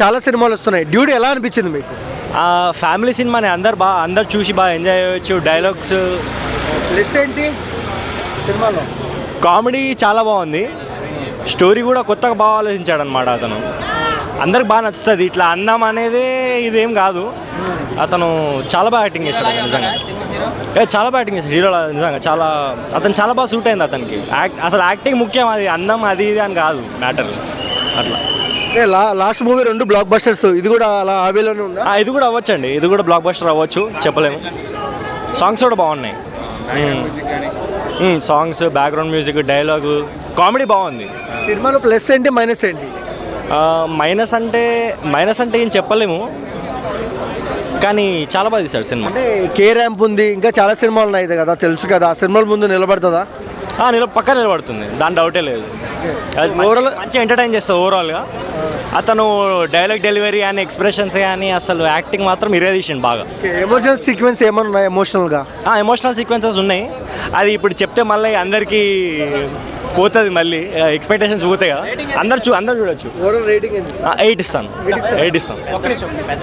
చాలా సినిమాలు వస్తున్నాయి, డ్యూడ్ ఎలా అనిపించింది మీకు? ఫ్యామిలీ సినిమానే, అందరు చూసి బాగా ఎంజాయ్ చేయవచ్చు. డైలాగ్స్, ప్లస్ ఏంటి సినిమాలో? కామెడీ చాలా బాగుంది. స్టోరీ కూడా కొత్తగా బాగా ఆలోచించాడు అనమాట అతను. అందరికి బాగా నచ్చుతుంది. ఇట్లా అందం అనేది ఇదేం కాదు. అతను చాలా బాగా యాక్టింగ్ చేశాడు నిజంగా. చాలా బాగా యాక్టింగ్ చేశాడు హీరో నిజంగా. అతను చాలా బాగా సూట్ అయింది అతనికి. అసలు యాక్టింగ్ ముఖ్యం, అది అందం అది ఇది అని కాదు మ్యాటర్. అట్లా లాస్ట్ మూవీ 2 బ్లాక్ బస్టర్స్, ఇది కూడా అలా ఆవేలోనే ఉందా? ఇది కూడా అవ్వచ్చండి, ఇది కూడా బ్లాక్ బస్టర్ అవ్వచ్చు, చెప్పలేము. సాంగ్స్ కూడా బాగున్నాయి. Songs, background music, dialogue, comedy బాగుంది. సినిమాలో ప్లస్ ఏంటి, మైనస్ ఏంటి? మైనస్ అంటే ఏం చెప్పలేము, కానీ చాలా బాగా తీశాడు సినిమా. అంటే కే ర్యాంప్ ఉంది, ఇంకా చాలా సినిమాలు ఉన్నాయి కదా, తెలుసు కదా. ఆ సినిమాల ముందు నిలబడుతుందా? పక్కా నిలబడుతుంది, దాని డౌటే లేదు. ఓవరాల్ మంచిగా ఎంటర్టైన్ చేస్తుంది ఓవరాల్గా. అతను డైలాగ్ డెలివరీ కానీ ఎక్స్ప్రెషన్స్ కానీ అసలు యాక్టింగ్ మాత్రం ఇరేదిషన్ బాగా. ఎమోషనల్ సీక్వెన్స్ ఏమన్నా ఉన్నాయి ఎమోషనల్గా? ఎమోషనల్ సీక్వెన్సెస్ ఉన్నాయి. అది ఇప్పుడు చెప్తే మళ్ళీ అందరికీ పోతుంది, మళ్ళీ ఎక్స్పెక్టేషన్స్ పోతాయి కదా. అందరు చూడొచ్చు. ఓవరాల్ రేటింగ్ 8 ఇస్తాను.